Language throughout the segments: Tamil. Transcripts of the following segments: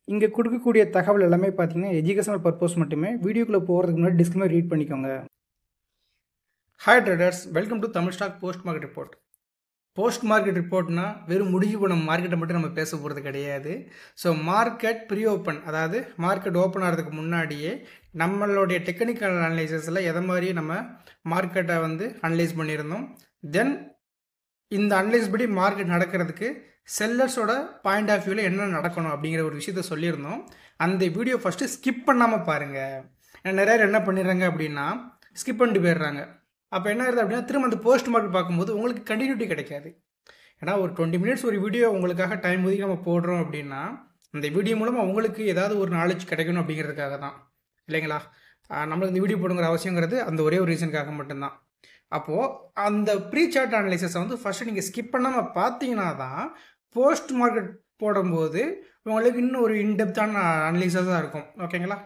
இங்கே கொடுக்கக்கூடிய தகவல் எல்லாமே பார்த்தீங்கன்னா எஜுகேஷனல் பர்பஸ் மட்டுமே. வீடியோக்குள்ளே போகிறதுக்கு முன்னாடி டிஸ்க்ளைமர் ரீட் பண்ணிக்கோங்க. Hi traders, welcome to Tamil stock post market report. Post market ரிப்போர்ட்னா வெறும் முடிஞ்சு போன மார்க்கெட்டை மட்டும் நம்ம பேச போகிறது கிடையாது. ஸோ மார்க்கெட் ப்ரீ ஓப்பன், அதாவது மார்க்கெட் ஓப்பன் ஆகிறதுக்கு முன்னாடியே நம்மளுடைய டெக்னிக்கல் அனலைசிஸில் எதை மாதிரி நம்ம மார்க்கெட்டை அனலைஸ் பண்ணியிருந்தோம். தென் இந்த அனலைஸ் படி மார்க்கெட் நடக்கிறதுக்கு செல்லர்ஸோட பாயிண்ட் ஆஃப் வியூவில் என்ன நடக்கணும் அப்படிங்கிற ஒரு விஷயத்த சொல்லியிருந்தோம். அந்த வீடியோ ஃபஸ்ட்டு ஸ்கிப் பண்ணாமல் பாருங்கள். நிறைய பேர் என்ன பண்ணிடுறாங்க அப்படின்னா ஸ்கிப் பண்ணிட்டு போயிடுறாங்க. அப்போ என்ன ஆகுது அப்படின்னா திரும்ப அந்த போஸ்ட் மார்க்கெட் பார்க்கும்போது உங்களுக்கு கண்டினியூட்டி கிடைக்காது. ஏன்னா ஒரு 20 மினிட்ஸ் ஒரு வீடியோ உங்களுக்காக டைம் ஒதுக்கி நம்ம போடுறோம் அப்படின்னா அந்த வீடியோ மூலமாக உங்களுக்கு ஏதாவது ஒரு நாலேஜ் கிடைக்கணும் அப்படிங்கிறதுக்காக தான், இல்லைங்களா? நம்மளுக்கு இந்த வீடியோ போடுங்கிற அவசியங்கிறது அந்த ஒரே ஒரு ரீசனுக்காக மட்டும்தான். அப்போது அந்த ப்ரீ சார்ட் அனலைசிஸை ஃபஸ்ட்டு நீங்கள் ஸ்கிப் பண்ணாமல் பார்த்தீங்கன்னா தான் போஸ்ட் மார்க்கெட் போடும்போது உங்களுக்கு இன்னும் ஒரு இன்டெப்த்தான அனலைஸாக தான் இருக்கும். ஓகேங்களா?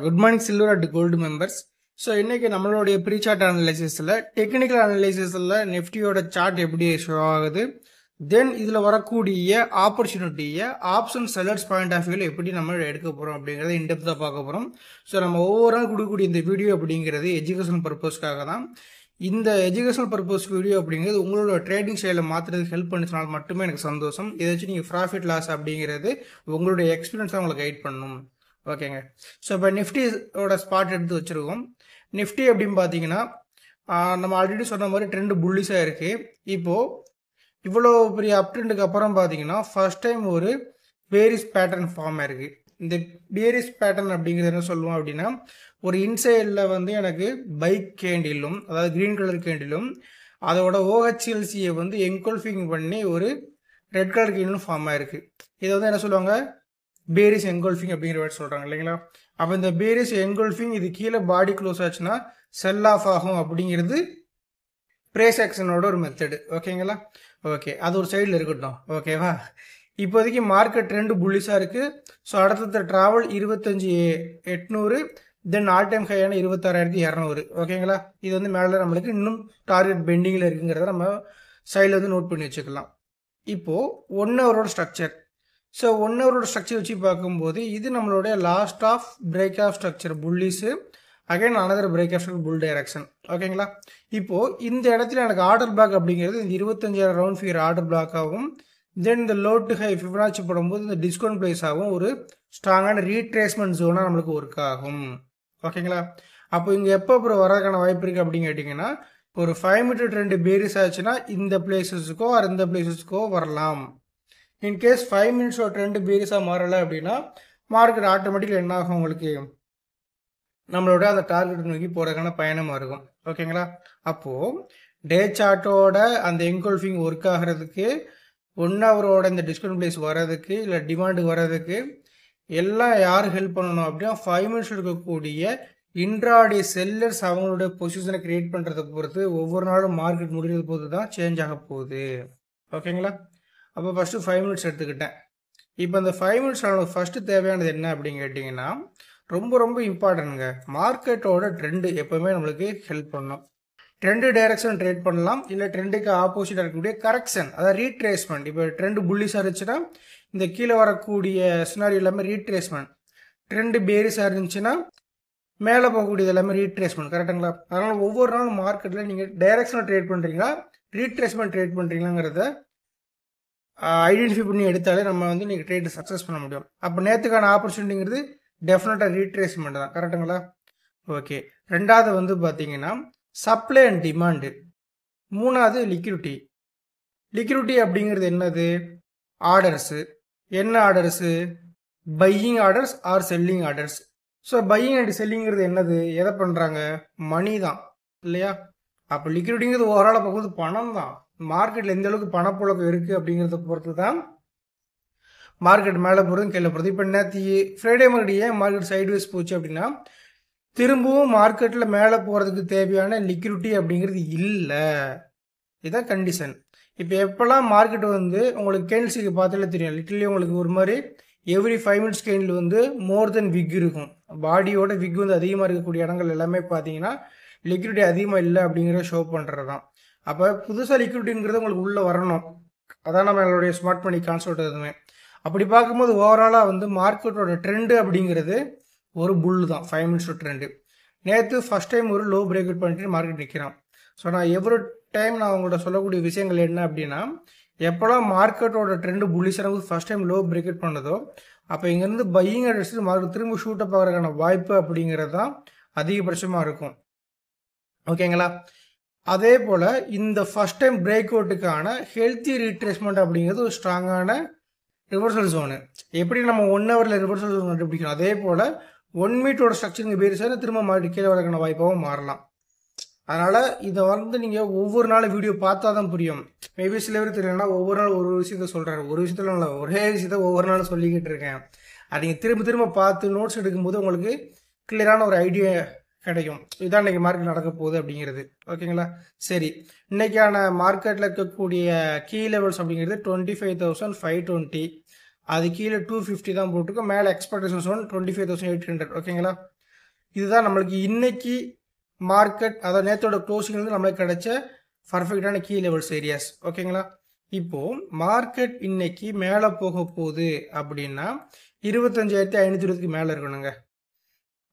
Good morning silver and gold members. So இன்றைக்கி நம்மளுடைய ப்ரீ சார்ட் அனலைசிஸில் டெக்னிக்கல் அனலைசிஸில் நிஃப்டியோட சார்ட் எப்படி ஷோ ஆகுது, தென் இதில் வரக்கூடிய ஆப்பர்ச்சுனிட்டியை ஆப்ஷன் செல்லர்ஸ் பாயிண்ட் ஆஃப் வியூவில் எப்படி நம்ம எடுக்க போகிறோம் அப்படிங்கிறத இன்டெப்த்தாக பார்க்க போகிறோம். ஸோ நம்ம ஒவ்வொரு நாள் கொடுக்கக்கூடிய இந்த வீடியோ அப்படிங்கிறது எஜுகேஷன் பர்பஸ்க்காக தான். இந்த எஜுகேஷனல் பர்பஸ் வீடியோ அப்படிங்கிறது உங்களோட ட்ரேடிங் ஸ்டைலை மாற்றுறதுக்கு ஹெல்ப் பண்ணிச்சினால் மட்டுமே எனக்கு சந்தோஷம். இதை வச்சு நீங்கள் ப்ராஃபிட் லாஸ் அப்படிங்கிறது உங்களுடைய எக்ஸ்பீரியன்ஸாக உங்களுக்கு கைட் பண்ணணும். ஓகேங்க. ஸோ இப்போ நிஃப்டியோட ஸ்பாட் எடுத்து வச்சுருக்கோம். நிஃப்டி அப்படின்னு பார்த்தீங்கன்னா நம்ம ஆல்ரெடி சொன்ன மாதிரி ட்ரெண்டு புல்லிஸாக இருக்குது. இப்போது இவ்வளோ பெரிய அப் ட்ரெண்டுக்கு அப்புறம் பார்த்தீங்கன்னா ஃபர்ஸ்ட் டைம் ஒரு பேரிஸ் பேட்டர்ன் ஃபார்ம் ஆயிருக்கு. இந்த பேரிஸ் பேட்டர்ன் அப்படிங்கிறது என்ன சொல்லுவோம் அப்படின்னா, ஒரு இன்சைடில் எனக்கு பைக் கேண்டிலும், அதாவது க்ரீன் கலர் கேண்டிலும், அதோட ஓஹெச்எல்சியை என்கோல்ஃபிங் பண்ணி ஒரு ரெட் கலர் கேண்டிலும் ஃபார்ம் ஆயிருக்கு. இதை என்ன சொல்லுவாங்க, பேரிஸ் என்கோல்ஃபிங் அப்படிங்கிற வேர்ட் சொல்கிறாங்க, இல்லைங்களா? அப்போ இந்த பேரிஸ் என்கோல்ஃபிங் இது கீழே பாடி க்ளோஸ் ஆச்சுன்னா செல் ஆஃப் ஆகும் அப்படிங்கிறது ப்ரைஸ் ஆக்ஷனோட ஒரு மெத்தடு. ஓகேங்களா? ஓகே, அது ஒரு சைடில் இருக்கட்டும். ஓகேவா? இப்போதைக்கு மார்க்கெட் ட்ரெண்டு புல்லிஸாக இருக்குது. ஸோ அடுத்த ட்ராவல் 25,800, தென் ஆல் டைம் ஹையான 26,200. ஓகேங்களா? இது மேலே நம்மளுக்கு இன்னும் டார்கெட் பெண்டிங்கில் இருக்குங்கிறத நம்ம சைடில் நோட் பண்ணி வச்சுக்கலாம். இப்போது 1 ஹவரோட ஸ்ட்ரக்சர். ஸோ 1 ஹவரோட ஸ்ட்ரக்சர் வச்சு பார்க்கும்போது இது நம்மளுடைய last of break of structure bullish, again another break of bull direction. ஓகேங்களா? இப்போது இந்த இடத்துல எனக்கு ஆர்டர் பிளாக் அப்படிங்கிறது இந்த 25,000 ரவுண்ட் ஃபிகர் ஆர்டர் பிளாக் ஆகும். தென் இந்த லோ டு ஹை ஃபிபனாச்சி போடும்போது இந்த டிஸ்கவுண்ட் ப்ரைஸ் ஆகும், ஒரு ஸ்ட்ராங்கான ரீட்ரேஸ்மெண்ட் ஜோனாக நம்மளுக்கு ஒர்க் ஆகும். ஓகேங்களா? அப்போ இங்கே எப்போ அப்புறம் வரதுக்கான வாய்ப்பு இருக்குது அப்படின்னு கேட்டிங்கன்னா, ஒரு 5 மீட்டர் ட்ரெண்டு பேரிஸ் ஆச்சுன்னா இந்த பிளேசஸுக்கோ ஆர் இந்த பிளேசஸுக்கோ வரலாம். இன்கேஸ் 5 மினிட்ஸோட ட்ரெண்டு பேரிஸாக மாறலை அப்படின்னா மார்க்கெட் ஆட்டோமேட்டிக்கில் என்ன ஆகும், உங்களுக்கு நம்மளோட அந்த டார்கெட் நோக்கி போகிறதுக்கான பயணமாக இருக்கும். ஓகேங்களா? அப்போது டே சார்ட்டோட அந்த என்கோல்ஃபிங் ஒர்க் ஆகிறதுக்கு 1 ஹவரோட இந்த டிஸ்கவுண்ட் ப்ரைஸ் வர்றதுக்கு இல்லை டிமாண்டுக்கு வர்றதுக்கு எல்லாம் யார் ஹெல்ப் பண்ணணும் அப்படின்னா 5 மினிட்ஸ் இருக்கக்கூடிய இன்ட்ராடே செல்லர்ஸ் அவங்களோட பொசிஷனை கிரியேட் பண்ணுறதை பொறுத்து ஒவ்வொரு நாளும் மார்க்கெட் முடிகிறது பொறுத்து தான் சேஞ்ச் ஆக போகுது. ஓகேங்களா? அப்போ ஃபஸ்ட்டு 5 மினிட்ஸ் எடுத்துக்கிட்டேன். இப்போ அந்த 5 மினிட்ஸ் நம்மளுக்கு ஃபஸ்ட்டு தேவையானது என்ன அப்படின்னு கேட்டிங்கன்னா, ரொம்ப ரொம்ப இம்பார்ட்டன்ட்ங்க. மார்க்கெட்டோட ட்ரெண்டு எப்போவுமே நம்மளுக்கு ஹெல்ப் பண்ணணும். ட்ரெண்டு டைரக்ஷன் ட்ரேட் பண்ணலாம், இல்லை ட்ரெண்டுக்கு ஆப்போசிட்டாக இருக்கக்கூடிய கரெக்ஷன், அதாவது ரீட்ரேஸ்மெண்ட். இப்போ ட்ரெண்டு புல்லிஸாக இருந்துச்சுன்னா இந்த கீழே வரக்கூடிய சினாரி எல்லாமே ரீட்ரேஸ்மெண்ட். ட்ரெண்டு பேரிஸாக இருந்துச்சுன்னா மேலே போகக்கூடியது எல்லாமே ரீட்ரேஸ்மெண்ட். கரெக்டுங்களா? அதனால் ஒவ்வொரு நாளும் மார்க்கெட்டில் நீங்கள் டைரக்ஷனாக ட்ரேட் பண்ணுறீங்களா ரீட்ரேஸ்மெண்ட் ட்ரேட் பண்ணுறீங்களாங்கிறத ஐடென்டிஃபை பண்ணி எடுத்தாலே நம்ம நீங்கள் ட்ரேட் சக்ஸஸ் பண்ண முடியும். அப்போ நேற்றுக்கான ஆப்பர்ச்சுனிட்டிங்கிறது டெஃபினட்டாக ரீட்ரேஸ்மெண்ட் தான். கரெக்டுங்களா? ஓகே. ரெண்டாவது பார்த்தீங்கன்னா சப்ளை அண்ட் டிமாண்டு. மூணாவது லிக்விடிட்டி. லிக்விடிட்டி அப்படிங்கிறது என்னது? ஆர்டர்ஸு. என்ன orders? Buying orders or selling orders. So buying and செல்லிங்கிறது என்னது? எதை பண்ணுறாங்க? மணி தான், இல்லையா? அப்போ லிக்விடிட்டிங்கிறது ஓவராலாக பார்க்கும்போது பணம் தான். மார்க்கெட்டில் எந்த அளவுக்கு பணப்புழக்கம் இருக்குது அப்படிங்கிறத பொறுத்து தான் மார்க்கெட் மேலே போகிறதும் கீழே போகிறது. இப்போ நேற்று ஃப்ரைடே மறுபடியும் ஏன் மார்க்கெட் சைட்வேஸ் போச்சு அப்படின்னா, திரும்பவும் மார்க்கெட்டில் மேலே போகிறதுக்கு தேவையான லிக்விடிட்டி அப்படிங்கிறது இல்லை. இதுதான் கண்டிஷன். இப்போ எப்போல்லாம் மார்க்கெட் உங்களுக்கு கேண்டில்ஸுக்கு பார்த்தாலே தெரியும், லிட்டர்லி உங்களுக்கு ஒரு மாதிரி எவ்ரி 5 மினிட்ஸ் கேண்டில் மோர் தென் விக் இருக்கும். பாடியோட விக் அதிகமாக இருக்கக்கூடிய இடங்கள் எல்லாமே பார்த்தீங்கன்னா லிக்விடிட்டி அதிகமாக இல்லை அப்படிங்கிறத ஷோ பண்ணுறது தான். அப்போ புதுசாக லிக்விடிட்டிங்கிறது உங்களுக்கு உள்ளே வரணும். அதான் நம்மளுடைய ஸ்மார்ட் மணி கான்செப்ட் எதுவுமே. அப்படி பார்க்கும்போது ஓவராலாக வந்து மார்க்கெட்டோட ட்ரெண்டு அப்படிங்கிறது ஒரு புல் தான், 5 மினிட்ஸ் ட்ரெண்டு. நேற்று ஃபஸ்ட் டைம் ஒரு லோ பிரேக் அவுட் பண்ணிட்டு மார்க்கெட் நிற்கிறான். ஸோ நான் எவ்ரி டைம் நான் உங்கள்கிட்ட சொல்லக்கூடிய விஷயங்கள் என்ன அப்படின்னா, எப்போல்லாம் மார்க்கெட்டோட ட்ரெண்டு புல்லிஷாக first time low break out பண்ணதோ அப்போ இங்கேருந்து பையிங் அடிச்சுட்டு மார்க்கெட் திரும்ப ஷூட் அப் ஆகிறதுக்கான வாய்ப்பு அப்படிங்கிறது தான் அதிகபட்சமாக இருக்கும். ஓகேங்களா? அதே போல் இந்த ஃபஸ்ட் டைம் பிரேக் அவுட்டுக்கான ஹெல்த்தி ரீட்ரேஸ்மெண்ட் அப்படிங்கிறது ஒரு ஸ்ட்ராங்கான ரிவர்சல் ஜோனு. எப்படி நம்ம 1 ஹவரில் ரிவர்சல் ஜோன் கண்டுபிடிக்கணும், அதே போல் 1 மினிட்டோட ஸ்ட்ரக்சரிங் பேரிசாக திரும்ப மார்க்கெட் கீழே வரக்கான வாய்ப்பாகவும் மாறலாம். அதனால் இதை வந்து நீங்கள் ஒவ்வொரு நாளும் வீடியோ பார்த்தா தான் புரியும். மேபி சில பேர் தெரியலன்னா ஒவ்வொரு நாள் ஒரு விஷயத்த சொல்கிறாரு, ஒரு விஷயத்துல இல்லை ஒரே விஷயத்த ஒவ்வொரு நாளும் சொல்லிக்கிட்டு இருக்கேன். அதை நீங்கள் திரும்ப திரும்ப பார்த்து நோட்ஸ் எடுக்கும்போது உங்களுக்கு கிளியரான ஒரு ஐடியா கிடைக்கும், இதுதான் இன்றைக்கி மார்க்கெட் நடக்க போகுது அப்படிங்கிறது. ஓகேங்களா? சரி, இன்றைக்கான மார்க்கெட்டில் இருக்கக்கூடிய கீ லெவல்ஸ் அப்படிங்கிறது 25,520, அது கீழே 250 தான் போட்டிருக்கோம். மேலே எக்ஸ்பெக்டேஷன்ஸ் 25,800. ஓகேங்களா? இதுதான் நம்மளுக்கு இன்னைக்கு மார்க்கெட், அதாவது நேற்றோட க்ளோசிங்லேருந்து நம்மளுக்கு கிடைச்ச பர்ஃபெக்டான கீ லெவல்ஸ் ஏரியாஸ். ஓகேங்களா? இப்போது மார்க்கெட் இன்னைக்கு மேலே போக போகுது அப்படின்னா 25,520க்கு மேலே இருக்கணுங்க.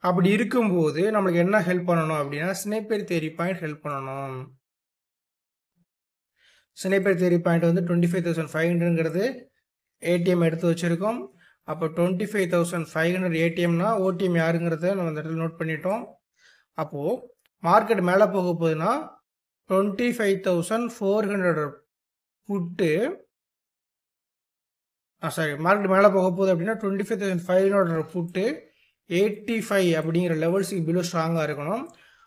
அப்படி இருக்கும்போது நம்மளுக்கு என்ன ஹெல்ப் பண்ணணும் அப்படின்னா, ஸ்னைப்பர் தியரி பாயிண்ட் ஹெல்ப் பண்ணணும். ஸ்னைப்பர் தியரி பாயிண்ட் வந்து 25,500ங்கிறது ஏடிஎம் எடுத்து வச்சுருக்கோம். அப்போ 25,500 ஏடிஎம்னா ஓடிஎம் யாருங்கிறத நம்ம இந்த இடத்துல நோட் பண்ணிட்டோம். அப்போது மார்க்கெட் மேலே போக போகுதுன்னா 25,400 புட்டு, மார்க்கெட் மேலே போக போகுது அப்படின்னா 25,500 புட்டு 85 அப்படிங்கிற லெவல்ஸுக்கு பிலோ ஸ்ட்ராங்காக இருக்கணும்.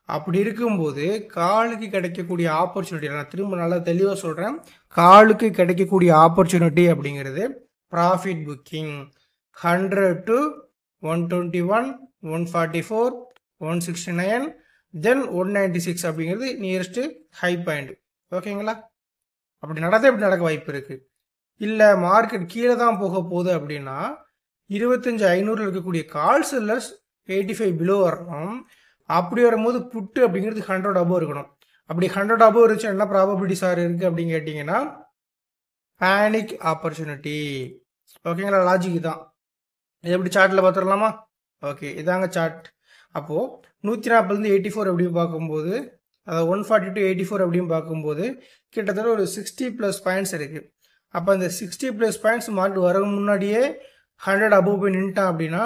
அப்படி இருக்கும்போது காலுக்கு கிடைக்கக்கூடிய ஆப்பர்ச்சுனிட்டி, நான் திரும்ப நல்லா தெளிவாக சொல்கிறேன், காலுக்கு கிடைக்கக்கூடிய ஆப்பர்ச்சுனிட்டி அப்படிங்கிறது ப்ராஃபிட் புக்கிங் 100 to 121, 144, 169, தென் 196 அப்படிங்கிறது நியரஸ்ட்டு ஹை பாயிண்ட். ஓகேங்களா? அப்படி நடக்க வாய்ப்பு இருக்குது. இல்லை மார்க்கெட் கீழே தான் போக போகுது அப்படின்னா 25,500 இருக்கக்கூடிய கால் செல்லர்ஸ் 85 பிலோ வரணும். அப்படி வரும்போது புட்டு அப்படிங்கிறது 100 அபோவ் இருக்கணும். அப்படி 100 அபோவ் இருந்துச்சு என்ன ப்ராபபிலிட்டி சார் இருக்குது அப்படின்னு கேட்டிங்கன்னா பேனிக் ஆப்பர்ச்சுனிட்டி. ஓகேங்களா? லாஜிக் தான். இது எப்படி சார்ட்டில் பார்த்துடலாமா? ஓகே, இதாங்க சார்ட். அப்போது 140லேருந்து 84 அப்படின்னு பார்க்கும்போது, அதாவது 140 to 84 அப்படின்னு பார்க்கும்போது கிட்டத்தட்ட ஒரு 60+ பாயிண்ட்ஸ் இருக்குது. அப்போ இந்த 60+ பாயிண்ட்ஸ் மார்க்கெட் வர முன்னாடியே 100 அபோவ் போய் நின்ட்டான் அப்படின்னா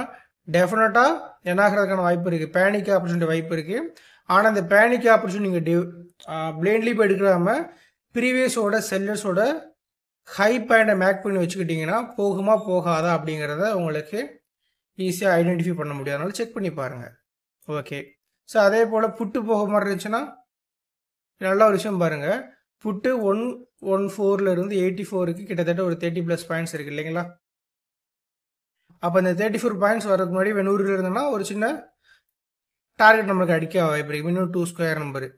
டெஃபினட்டாக என்ன ஆகிறதுக்கான வாய்ப்பு இருக்குது, பேனிக் ஆப்பர்ச்சுனிட்டி வாய்ப்பு இருக்குது. ஆனால் இந்த பேனிக் ஆப்பர்ச்சுனிட்டி நீங்கள் பிளைண்ட்லி போய் எடுக்காமல் ப்ரீவியஸோட செல்லர்ஸோட ஹை பாயிண்டை மேக் பண்ணி வச்சுக்கிட்டிங்கன்னா போகுமா போகாதா அப்படிங்கிறத உங்களுக்கு ஈஸியாக ஐடென்டிஃபை பண்ண முடியும். அதனால செக் பண்ணி பாருங்கள். ஓகே, ஸோ அதே போல் புட்டு போக மாதிரி இருந்துச்சுன்னா நல்ல ஒரு விஷயம் பாருங்கள், புட்டு 114லேருந்து 84க்கு கிட்டத்தட்ட ஒரு 30+ பாயிண்ட்ஸ் இருக்குது இல்லைங்களா? அப்போ இந்த 34 பாயிண்ட்ஸ் வரதுக்கு முன்னாடி 100 இருந்ததுன்னா ஒரு சின்ன டார்கெட் நம்மளுக்கு அடிக்க வாய்ப்பு இருக்குது. மினிமம் 2 ஸ்கொயர் நம்பரு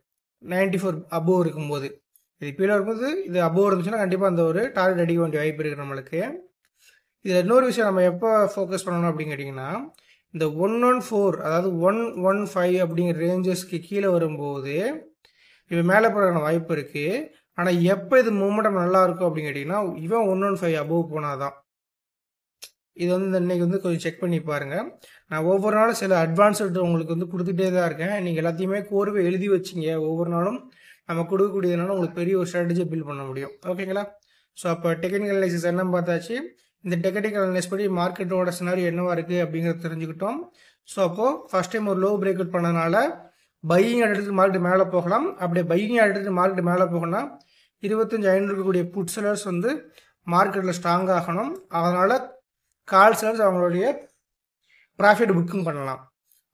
94 அபோவ் இருக்கும்போது, இது கீழே இருக்கும்போது இது அபோவ் இருந்துச்சுன்னா கண்டிப்பாக அந்த ஒரு டார்கெட் அடிக்க வேண்டிய வாய்ப்பு இருக்குது நம்மளுக்கு. இதில் இன்னொரு விஷயம் நம்ம எப்போ ஃபோக்கஸ் பண்ணணும் அப்படின்னு கேட்டிங்கன்னா, இந்த 114 அதாவது 115 அப்படிங்கிற ரேஞ்சஸ்க்கு கீழே வரும்போது இப்போ மேலே போகிற வாய்ப்பு இருக்குது. ஆனால் எப்போ இது மூமெண்டம் நல்லா இருக்கும் அப்படின்னு கேட்டிங்கன்னா இவன் 115 அபோவ் போனால் தான். இது வந்து இன்றைக்கி வந்து கொஞ்சம் செக் பண்ணி பாருங்கள். நான் ஒவ்வொரு நாளும் சில அட்வான்ஸ்டு உங்களுக்கு வந்து கொடுத்துட்டே தான் இருக்கேன். நீங்கள் எல்லாத்தையுமே கோர்வை எழுதி வச்சிங்க. ஒவ்வொரு நாளும் நம்ம கொடுக்கக்கூடியதுனால உங்களுக்கு பெரிய ஒரு ஸ்ட்ராட்டஜியை பில்ட் பண்ண முடியும். ஓகேங்களா? ஸோ அப்போ டெக்னிக்கல் அனலைசிஸ் என்ன பார்த்தாச்சு. இந்த டெக்னிக்கல் அனலைஸ் படி மார்க்கெட்டோட சினாரி என்னவா இருக்குது அப்படிங்கிறத தெரிஞ்சுக்கிட்டோம். ஸோ அப்போது ஃபஸ்ட் டைம் ஒரு லோ பிரேக் அவுட் பண்ணனால பையிங் எடுத்துட்டு மார்க்கெட் மேலே போகலாம். அப்படியே பையிங் எடுத்துட்டு மார்க்கெட் மேலே போகணும்னா 25,500 இருக்கக்கூடிய புட் செல்லர்ஸ் வந்து மார்க்கெட்டில் ஸ்ட்ராங் ஆகணும். அதனால் கால் செல்லர்ஸ் அவங்களுடைய ப்ராஃபிட் புக்கிங் பண்ணலாம்.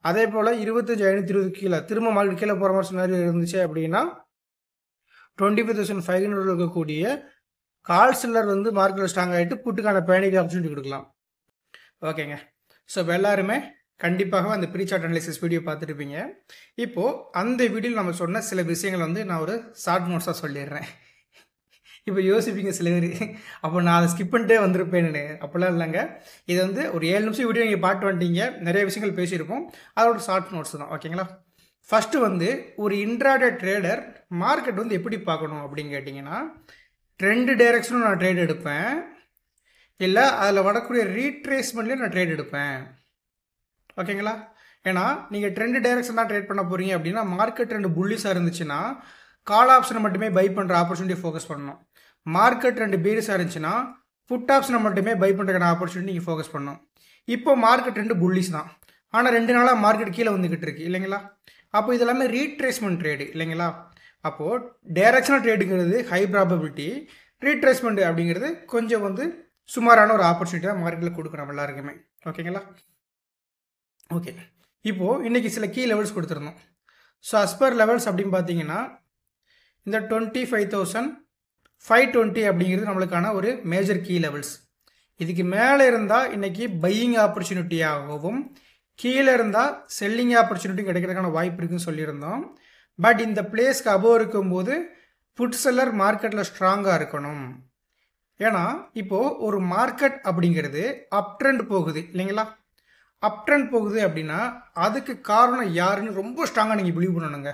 அதே போல் 25,520 கீழே திரும்ப மார்க்கெட் கீழே போகிற மாதிரி சினாரி இருந்துச்சு அப்படின்னா 25,500 இருக்கக்கூடிய கால் செல்லர் வந்து மார்க்கெட்டில் ஸ்ட்ராங் ஆகிட்டு புட்டுக்கான பேனிக் ஆப்பர்ச்சுனிட்டி கொடுக்கலாம். ஓகேங்க, ஸோ இப்போ எல்லாருமே கண்டிப்பாக அந்த ப்ரீ சார்ட் அனலைசிஸ் வீடியோ பார்த்துருப்பீங்க. இப்போது அந்த வீடியோவில் நம்ம சொன்ன சில விஷயங்கள் வந்து நான் ஒரு ஷார்ட் நோட்ஸாக சொல்லிடுறேன். இப்போ யோசிப்பீங்க சில பேர், அப்போ நான் அதை ஸ்கிப் பண்ணிட்டே வந்திருப்பேன்னு. அப்படிலாம் இல்லைங்க, இது வந்து ஒரு 7 நிமிஷம் வீடியோ நீங்கள் பார்த்து வந்துட்டீங்க, நிறைய விஷயங்கள் பேசியிருப்போம், அதோட ஷார்ட் நோட்ஸ் தான். ஓகேங்களா? ஃபஸ்ட்டு வந்து ஒரு இன்ட்ராடே ட்ரேடர் மார்க்கெட் வந்து எப்படி பார்க்கணும் அப்படின்னு கேட்டிங்கன்னா, 2 டைரக்ஷனும் நான் ட்ரேட் எடுப்பேன், இல்லை அதில் வரக்கூடிய ரீட்ரேஸ்மெண்ட்லேயும் நான் ட்ரேட் எடுப்பேன். ஓகேங்களா? ஏன்னா நீங்கள் 2 டைரக்ஷன் தான் ட்ரேட் பண்ண போகிறீங்க அப்படின்னா மார்க்கெட் 2 புல்லிஸாக இருந்துச்சுன்னா கால் ஆப்ஷனை மட்டுமே பை பண்ணுற ஆப்பர்ச்சுனிட்டி ஃபோக்கஸ் பண்ணணும். மார்க்கெட் 2 பீரிஸாக இருந்துச்சுன்னா புட் ஆப்ஷனை மட்டுமே பை பண்ணுறதுக்கான ஆப்பர்ச்சுனிட்டி நீங்கள் ஃபோக்கஸ் பண்ணணும். இப்போ மார்க்கெட் 2 புல்லிஸ் தான், ஆனால் 2 நாளாக மார்க்கெட் கீழே வந்துக்கிட்டு இருக்கு இல்லைங்களா? அப்போ இது எல்லாமே ரீட்ரேஸ்மெண்ட் ட்ரேடு இல்லைங்களா? அப்போது டைரக்ஷனல் ட்ரேடுங்கிறது ஹை ப்ராபபிலிட்டி, ரீட்ரேஸ்மெண்ட் அப்படிங்கிறது கொஞ்சம் வந்து சுமாரான ஒரு ஆப்பர்ச்சுனிட்டி தான் மார்க்கெட்டில் கொடுக்குறோம் எல்லாருக்குமே. ஓகேங்களா? ஓகே, இப்போது இன்றைக்கி சில கீ லெவல்ஸ் கொடுத்துருந்தோம். ஸோ அஸ்பர் லெவல்ஸ் அப்படின்னு பார்த்தீங்கன்னா இந்த 25,520 அப்படிங்கிறது நம்மளுக்கான ஒரு மேஜர் கீ லெவல்ஸ். இதுக்கு மேலே இருந்தால் இன்றைக்கி பையிங் ஆப்பர்ச்சுனிட்டியாகவும் கீழே இருந்தால் செல்லிங் ஆப்பர்ச்சுனிட்டி கிடைக்கிறதுக்கான வாய்ப்பு இருக்குன்னு சொல்லியிருந்தோம். பட் இந்த பிளேஸ்க்கு அபோவ் இருக்கும்போது புட் செல்லர் மார்க்கெட்டில் ஸ்ட்ராங்காக இருக்கணும். ஏன்னா இப்போது ஒரு மார்க்கெட் அப்படிங்கிறது அப் ட்ரெண்ட் போகுது இல்லைங்களா? அப் ட்ரெண்ட் போகுது அப்படின்னா அதுக்கு காரணம் யாருன்னு ரொம்ப ஸ்ட்ராங்காக நீங்கள் பிலீவ் பண்ணணுங்க.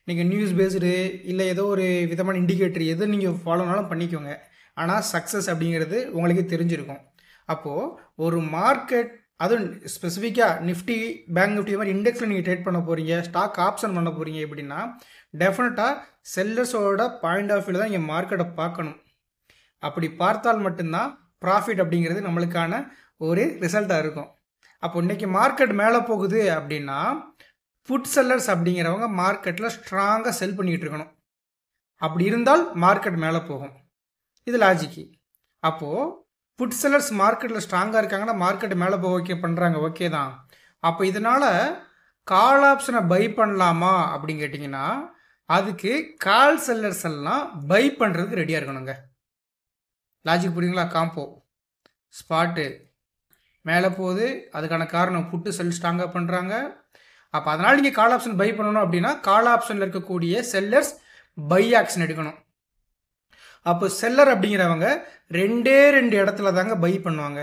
நீங்கள் நியூஸ் பேஸ்டு இல்லை ஏதோ ஒரு விதமான இண்டிகேட்டர் எது நீங்கள் ஃபாலோனாலும் பண்ணிக்கோங்க, ஆனால் சக்ஸஸ் அப்படிங்கிறது உங்களுக்கே தெரிஞ்சிருக்கும். அப்போது ஒரு மார்க்கெட், அதுவும் ஸ்பெசிஃபிக்காக நிஃப்டி, பேங்க் நிஃப்டி மாதிரி இண்டெக்ஸில் நீங்கள் ட்ரேட் பண்ண போகிறீங்க, ஸ்டாக் ஆப்ஷன் பண்ண போகிறீங்க அப்படின்னா டெஃபினட்டாக செல்லர்ஸோட பாயிண்ட் ஆஃப் வியூவில் தான் நீங்கள் மார்க்கெட்டை பார்க்கணும். அப்படி பார்த்தால் மட்டும்தான் ப்ராஃபிட் அப்படிங்கிறது நம்மளுக்கான ஒரு ரிசல்ட்டாக இருக்கும். அப்போ இன்றைக்கி மார்க்கெட் மேலே போகுது அப்படின்னா புட் செல்லர்ஸ் அப்படிங்கிறவங்க மார்க்கெட்டில் ஸ்ட்ராங்காக செல் பண்ணிக்கிட்டு இருக்கணும். அப்படி இருந்தால் மார்க்கெட் மேலே போகும். இது லாஜிக்கு. அப்போது புட் செல்லர்ஸ் மார்க்கெட்டில் ஸ்ட்ராங்காக இருக்காங்கன்னா மார்க்கெட் மேலே போக பண்ணுறாங்க, ஓகே தான். அப்போ இதனால் கால் ஆப்ஷனை பை பண்ணலாமா அப்படின்னு கேட்டிங்கன்னா அதுக்கு கால் செல்லர்ஸ் எல்லாம் பை பண்ணுறதுக்கு ரெடியாக இருக்கணுங்க. லாஜிக் புரியுங்களா? காம்போ ஸ்பாட்டு மேலே போகுது, அதுக்கான காரணம் புட்டு செல் ஸ்ட்ராங்காக பண்ணுறாங்க. அப்போ அதனால் நீங்கள் கால் ஆப்ஷன் பை பண்ணணும் அப்படின்னா கால் ஆப்ஷனில் இருக்கக்கூடிய செல்லர்ஸ் பை ஆக்ஷன் எடுக்கணும். அப்போ செல்லர் அப்படிங்கிறவங்க 2 இடத்துல தாங்க பை பண்ணுவாங்க.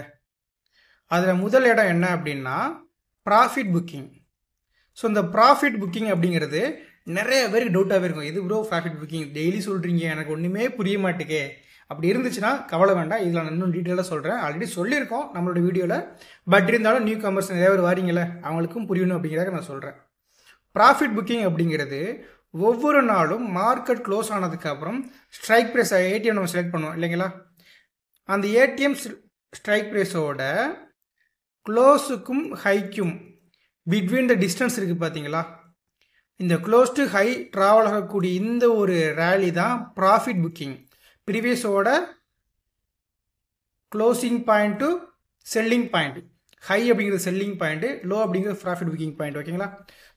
அதில் முதல் இடம் என்ன அப்படின்னா ப்ராஃபிட் புக்கிங். ஸோ இந்த ப்ராஃபிட் புக்கிங் அப்படிங்கிறது நிறைய பேருக்கு டவுட்டாகவே இருக்கும். இது ப்ரோ ப்ராஃபிட் புக்கிங் டெய்லி சொல்கிறீங்க, எனக்கு ஒன்றுமே புரிய மாட்டேக்கே. அப்படி இருந்துச்சுன்னா கவலை வேண்டாம், இதில் நான் இன்னும் டீட்டெயிலாக சொல்கிறேன். ஆல்ரெடி சொல்லியிருக்கோம் நம்மளோட வீடியோவில். பட் இருந்தாலும் நியூ கமர்ஸ் நிறைய பேர் வாரீங்களே, அவங்களுக்கும் புரியணும் அப்படிங்கிறத நான் சொல்கிறேன். ப்ராஃபிட் புக்கிங் அப்படிங்கிறது ஒவ்வொரு நாளும் மார்க்கெட் க்ளோஸ் ஆனதுக்கப்புறம் ஸ்ட்ரைக் ப்ரைஸ் ஏடிஎம் நம்ம செலக்ட் பண்ணுவோம் இல்லைங்களா? அந்த ஏடிஎம் ஸ்ட்ரைக் ப்ரைஸோட க்ளோஸுக்கும் ஹைக்கும் பிட்வீன் த டிஸ்டன்ஸ் இருக்குது பார்த்தீங்களா? இந்த க்ளோஸ் டு ஹை ட்ராவல் ஆகக்கூடிய இந்த ஒரு ரேலி தான் ப்ராஃபிட் புக்கிங். ப்ரீவியஸோட closing point to selling point, high அப்படிங்கிறது செல்லிங் பாயிண்ட்டு, லோ அப்படிங்கிறது ப்ராஃபிட் புக்கிங் பாயிண்ட். ஓகேங்களா?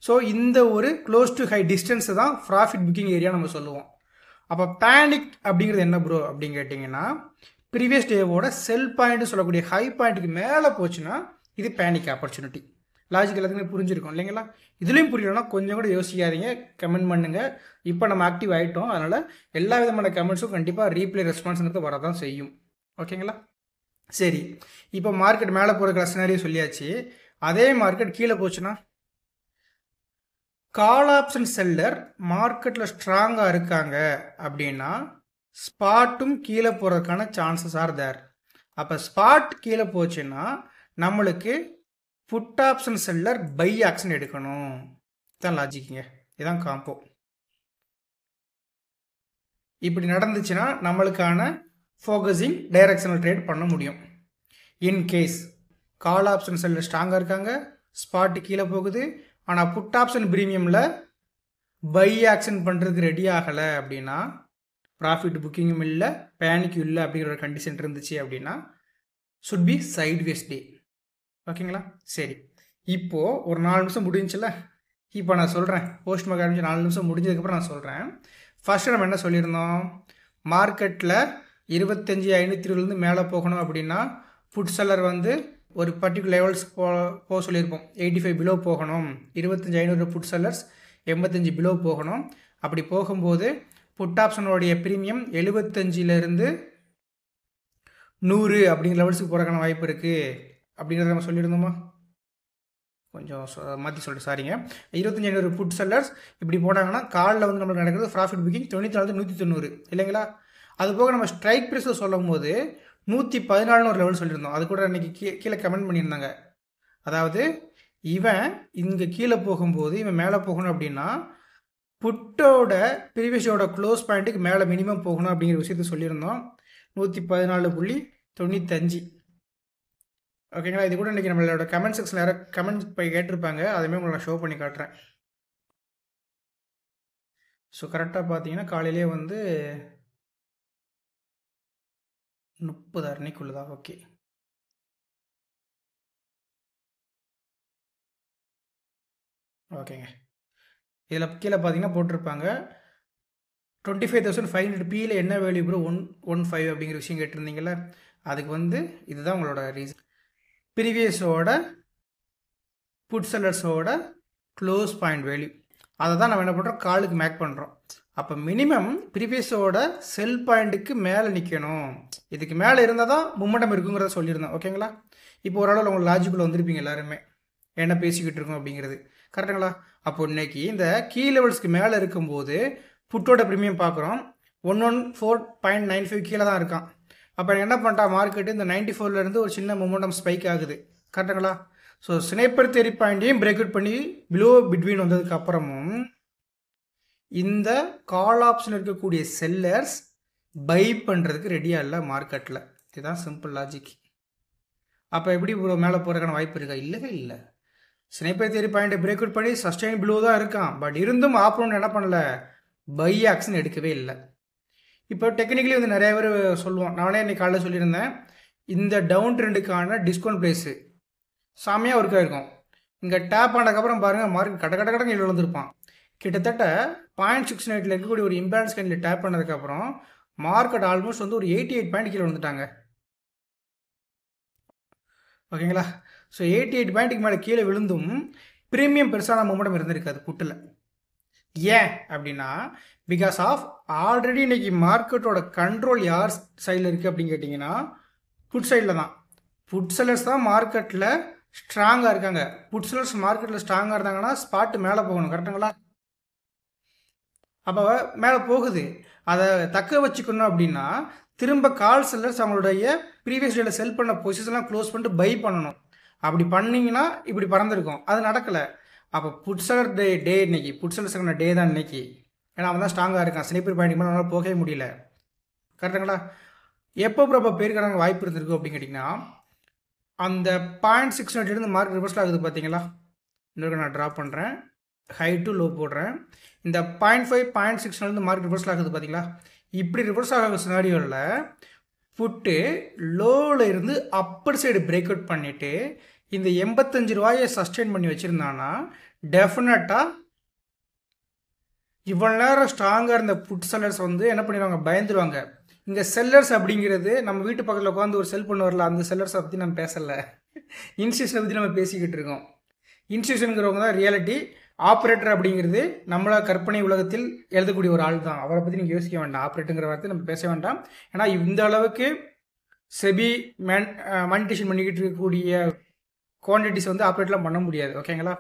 ஸோ இந்த ஒரு க்ளோஸ் டு ஹை டிஸ்டன்ஸை தான் ப்ராஃபிட் புக்கிங் ஏரியா நம்ம சொல்லுவோம். அப்போ பேனிக் அப்படிங்கிறது என்ன ப்ரோ அப்படின்னு கேட்டிங்கன்னா ப்ரீவியஸ் டேவோட செல் பாயிண்ட்டு சொல்லக்கூடிய ஹை பாயிண்ட்டுக்கு மேலே போச்சுன்னா இது பேனிக் ஆப்பர்ச்சுனிட்டி. லாஜிக் எல்லாத்துக்குமே புரிஞ்சிருக்கும் இல்லைங்களா? இதுலேயும் புரியலன்னா கொஞ்சம் கூட யோசிக்காதீங்க, கமெண்ட் பண்ணுங்கள். இப்போ நம்ம ஆக்டிவ் ஆகிட்டோம், அதனால் எல்லா விதமான கமெண்ட்ஸும் கண்டிப்பாக ரீப்ளே ரெஸ்பான்ஸுங்கிறது வரதான் செய்யும். ஓகேங்களா? சரி, இப்போ மார்க்கெட் மேலே போகிற சினாரியோ சொல்லியாச்சு. அதே மார்க்கெட் கீழே போச்சுன்னா கால் ஆப்ஷன் செல்லர் மார்க்கெட்டில் ஸ்ட்ராங்காக இருக்காங்க அப்படின்னா ஸ்பாட்டும் கீழே போகிறதுக்கான சான்சஸ் ஆர் தேர். அப்போ ஸ்பாட் கீழே போச்சுன்னா நம்மளுக்கு put option seller buy action எடுக்கணும். இதுதான் லாஜிக்குங்க, இதுதான் காம்போ. இப்படி நடந்துச்சுன்னா நம்மளுக்கான ஃபோக்கஸிங் டைரக்ஷனல் ட்ரேட் பண்ண முடியும். இன்கேஸ் கால் ஆப்ஷன் செல்லர் ஸ்ட்ராங்காக இருக்காங்க, ஸ்பாட்டு கீழே போகுது, ஆனால் புட் ஆப்ஷன் ப்ரீமியமில் பை ஆக்ஷன் பண்ணுறதுக்கு ரெடி ஆகலை அப்படின்னா, ப்ராஃபிட் புக்கிங்கும் இல்லை பேனிக்கும் இல்லை அப்படிங்கிற ஒரு கண்டிஷன் இருந்துச்சு அப்படின்னா சுட் பி சைட்வேஸ் டே. ஓகேங்களா? சரி, இப்போது ஒரு 4 நிமிஷம் முடிஞ்சில்ல, இப்போ நான் சொல்கிறேன். போஸ்ட் மார்க் ஆரம்பிச்சு 4 நிமிஷம் முடிஞ்சதுக்கப்புறம் நான் சொல்கிறேன். ஃபஸ்ட்டு நம்ம என்ன சொல்லியிருந்தோம், மார்க்கெட்டில் 25,520 மேலே போகணும் அப்படின்னா புட் செல்லர் வந்து ஒரு பர்டிகுலர் லெவல்ஸ் போக சொல்லியிருப்போம். 85 பிலோ போகணும், 25,500 புட் செல்லர்ஸ் 85 பிலோ போகணும். அப்படி போகும்போது புட் ஆப்ஷனோடைய ப்ரீமியம் 75லேருந்து 100 அப்படிங்கிற லெவல்ஸுக்கு போகிறக்கான வாய்ப்பு இருக்குது அப்படிங்கிறத நம்ம சொல்லியிருந்தோமா? கொஞ்சம் மாற்றி சொல்லிட்டு சாரிங்க. 25,500 புட் செல்லர்ஸ் இப்படி போனாங்கன்னா காலில் வந்து நம்மளுக்கு நடக்கிறது ப்ராஃபிட் புக்கிங் 94,190 இல்லைங்களா? அது போக நம்ம ஸ்ட்ரைக் ப்ரைஸில் சொல்லும் போது 114 ஒரு லெவல் சொல்லியிருந்தோம். அது கூட இன்றைக்கி கீழே கமெண்ட் பண்ணியிருந்தாங்க. அதாவது இவன் இங்கே கீழே போகும்போது இவன் மேலே போகணும் அப்படின்னா புட்டோட ப்ரீவியஸோட க்ளோஸ் பாயிண்ட்டுக்கு மேலே மினிமம் போகணும் அப்படிங்கிற விஷயத்த சொல்லியிருந்தோம். 114.95. ஓகேங்களா. இது கூட இன்றைக்கி நம்மளோட கமெண்ட் செக்ஷனில் யாரும் கமெண்ட் போய் கேட்டிருப்பாங்க. அதுவுமே உங்களை நான் ஷோ பண்ணி காட்டுறேன். ஸோ கரெக்டாக பார்த்தீங்கன்னா காலையிலே வந்து 30 அன்னைக்குள்ளதா. ஓகே, ஓகேங்க. இதில் கீழே பார்த்தீங்கன்னா போட்டிருப்பாங்க 25,500 பியில் என்ன வேல்யூ ப்ரோ 115 அப்படிங்கிற விஷயம் கேட்டிருந்தீங்கள. அதுக்கு வந்து இதுதான் உங்களோட ரீசன். ப்ரீவியஸோட புட் செல்லர்ஸோட க்ளோஸ் பாயிண்ட் வேல்யூ அதை தான் நம்ம என்ன பண்ணுறோம், காலுக்கு மேக் பண்ணுறோம். அப்போ மினிமம் ப்ரீவியஸோட செல் பாயிண்ட்டுக்கு மேலே நிற்கணும். இதுக்கு மேலே இருந்தால் தான் மும்மட்டம் இருக்குங்கிறத சொல்லியிருந்தோம். ஓகேங்களா. இப்போ ஓரளவு உங்களுக்கு லாஜிக்குள்ளே வந்திருப்பீங்க எல்லாருமே என்ன பேசிக்கிட்டு இருக்கோம் அப்படிங்கிறது. கரெக்டுங்களா. அப்போ இன்னைக்கு இந்த கீ லெவல்ஸ்க்கு மேலே இருக்கும்போது புட்டோட ப்ரீமியம் பார்க்குறோம் 114.95 கீழே தான் இருக்கான். அப்போ என்ன பண்ணிட்டா மார்க்கெட்டு இந்த 94லேருந்து ஒரு சின்ன மொமெண்டம் ஸ்பைக் ஆகுது. கரெக்டுங்களா. ஸோ ஸ்னைப்பர் தியரி பாயிண்ட்டையும் பிரேக் அவுட் பண்ணி பிலோ பிட்வீன் வந்ததுக்கு அப்புறமும் இந்த கால் ஆப்ஷன் இருக்கக்கூடிய செல்லர்ஸ் பை பண்ணுறதுக்கு ரெடியாக இல்லை மார்க்கெட்டில். இதுதான் சிம்பிள் லாஜிக். அப்போ எப்படி இவ்வளோ மேலே போகிறதுக்கான வாய்ப்பு இருக்கா? இல்லவே இல்லை. ஸ்னைப்பர் தியரி பாயிண்ட்டை பிரேக் அவுட் பண்ணி சஸ்டைன் பிலோ தான் இருக்கான். பட் இருந்தும் ஆப்ரோன் என்ன பண்ணல, பை ஆக்ஷன் எடுக்கவே இல்லை. இப்போ டெக்னிக்கலி வந்து நிறைய பேர் சொல்லுவோம். நானே இன்னைக்கு காலையில் சொல்லியிருந்தேன், இந்த டவுன் ட்ரெண்டுக்கான டிஸ்கவுண்ட் ப்ரைஸு செம்மையாக ஒர்க் ஆகிருக்கும். இங்கே டேப் ஆனதுக்கப்புறம் பாருங்கள் மார்க்கெட் கடை கீழே விழுந்திருப்பான். கிட்டத்தட்ட 0.68 இருக்கக்கூடிய ஒரு இம்பேலன்ஸ் கேண்டில் டேப் பண்ணதுக்கப்புறம் மார்க்கெட் ஆல்மோஸ்ட் வந்து ஒரு 88 பாயிண்ட் கீழே வந்துட்டாங்க. ஓகேங்களா. ஸோ 88 பாயிண்ட்டுக்கு மேலே கீழே விழுந்தும் ப்ரீமியம் பெருசான மூமெண்டம் இருந்திருக்காது புட்டில். ஏன் அப்படின்னா பிகாஸ் ஆஃப் ஆல்ரெடி இன்னைக்கு மார்க்கெட்டோட கண்ட்ரோல் யார் சைடில் இருக்குது அப்படின்னு கேட்டிங்கன்னா புட் சைடில் தான். புட் செல்லர்ஸ் தான் மார்க்கெட்டில் ஸ்ட்ராங்காக இருக்காங்க. புட் செல்லர்ஸ் மார்க்கெட்டில் ஸ்ட்ராங்காக இருந்தாங்கன்னா ஸ்பாட்டு மேலே போகணும். கரெக்டுங்களா. அப்போ மேலே போகுது, அதை தக்க வச்சுக்கணும் அப்படின்னா திரும்ப கால் செல்லர்ஸ் அவங்களுடைய ப்ரீவியஸ் டேல செல் பண்ண பொசிஷன்லாம் க்ளோஸ் பண்ணிட்டு பை பண்ணணும். அப்படி பண்ணிங்கன்னா இப்படி பறந்துருக்கும். அது நடக்கலை. அப்போ புட் செல்லர் டே இன்னைக்கு புட் செல்லர்ஸுக்கான டே தான் இன்னைக்கு. ஏன்னா அவன் தான் ஸ்ட்ராங்காக இருக்கான். ஸ்னைப்பர் பாயிண்ட் மேலே அவனால் போகவே முடியல. கரெக்டுங்களா. எப்போ அப்போ பேருக்கான வாய்ப்பு இருந்திருக்கும் அப்படின்னு கேட்டிங்கன்னா அந்த 0.6 மார்க் ரிவர்ஸில் ஆகுது பார்த்தீங்களா. இன்னொரு நான் ட்ரா பண்ணுறேன், ஹை டு லோ போடுறேன். இந்த 0.5 0.6 மார்க் ரிவர்ஸில் ஆகுது பார்த்தீங்களா. இப்படி ரிவர்ஸ் ஆகிற சினாரியோவில் புட்டு லோவில் இருந்து அப்பர் சைடு பிரேக் அவுட் பண்ணிவிட்டு இந்த 85 ரூபாயை சஸ்டெயின் பண்ணி வச்சுருந்தான்னா டெஃபினட்டாக இவ்வளோ நேரம் ஸ்ட்ராங்காக இருந்த புட் செல்லர்ஸ் வந்து என்ன பண்ணிடுவாங்க, பயந்துருவாங்க. இங்கே செல்லர்ஸ் அப்படிங்கிறது நம்ம வீட்டு பக்கத்தில் உட்காந்து ஒரு செல் பண்ண வரல, அந்த செல்லர்ஸை பற்றி நம்ம பேசலை, இன்ஸ்டியூஷனை பற்றி நம்ம பேசிக்கிட்டு இருக்கோம். இன்ஸ்டியூஷனுங்கிறவங்க தான் ரியாலிட்டி. ஆப்ரேட்டர் அப்படிங்கிறது நம்மள கற்பனை உலகத்தில் எழுதக்கூடிய ஒரு ஆள் தான். அவரை பற்றி நீங்கள் யோசிக்க வேண்டாம். ஆப்ரேட்டருங்கிற வார்த்தை நம்ம பேச வேண்டாம். ஏன்னா இந்த அளவுக்கு செபி மானிட்டேஷன் பண்ணிக்கிட்டு இருக்கக்கூடிய குவான்டிட்டிஸ் வந்து ஆப்ரேட்லாம் பண்ண முடியாது. ஓகேங்களா.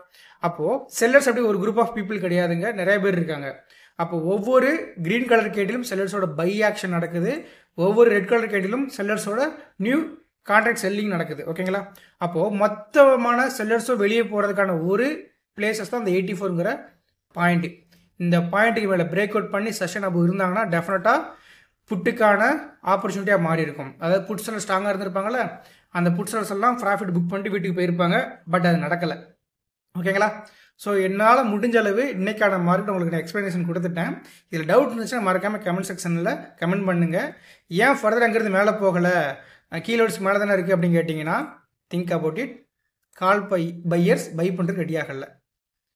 அப்போது செல்லர்ஸ் அப்படி ஒரு குரூப் ஆஃப் பீப்புள் கிடையாதுங்க, நிறைய பேர் இருக்காங்க. அப்போ ஒவ்வொரு க்ரீன் கலர் கேண்டிலும் செல்லர்ஸோட பை ஆக்ஷன் நடக்குது, ஒவ்வொரு ரெட் கலர் கேண்டிலும் செல்லர்ஸோட நியூ கான்ட்ராக்ட் செல்லிங் நடக்குது. ஓகேங்களா. அப்போது மொத்தமான செல்லர்ஸும் வெளியே போகிறதுக்கான ஒரு பிளேசஸ் தான் இந்த 84ங்கிற பாயிண்ட்டு. இந்த பாயிண்ட்டுக்கு மேலே பிரேக் அவுட் பண்ணி செஷன் அப்போ இருந்தாங்கன்னா டெஃபினட்டாக புட்டுக்கான ஆப்பர்ச்சுனிட்டியாக மாறி இருக்கும். அதாவது புட் செல்லர் ஸ்ட்ராங்காக இருந்திருப்பாங்கள்ல, அந்த புட் செல்லர்ஸ் எல்லாம் ப்ராஃபிட் புக் பண்ணிட்டு வீட்டுக்கு போயிருப்பாங்க. பட் அது நடக்கலை. ஓகேங்களா. ஸோ என்னால் முடிஞ்ச அளவு இன்றைக்கான மார்க்கெட் உங்களுக்கு நான் எக்ஸ்ப்ளனேஷன் கொடுத்துட்டேன். இதில் டவுட் இருந்துச்சுன்னா மறக்காமல் கமெண்ட் செக்ஷனில் கமெண்ட் பண்ணுங்கள். ஏன் ஃபர்தர் அங்கேருந்து மேலே போகலை, கீழோட்ஸ்க்கு மேலே தானே இருக்குது அப்படின்னு கேட்டிங்கன்னா think about it. Call buyers buy பண்ணுறதுக்கு ரெடி ஆகலை.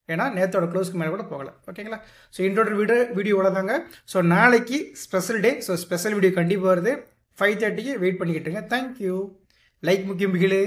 ஏன்னா நேற்றோட க்ளோஸ்க்கு மேலே கூட போகலை. ஓகேங்களா. ஸோ இன்றோட வீடியோவில் தாங்க. ஸோ நாளைக்கு special day. So special video கண்டிப்பாக வருது. 5:30க்கு வெயிட் பண்ணிக்கிட்டுருங்க. தேங்க்யூ. லைக் முக்கியம் பிகிலே.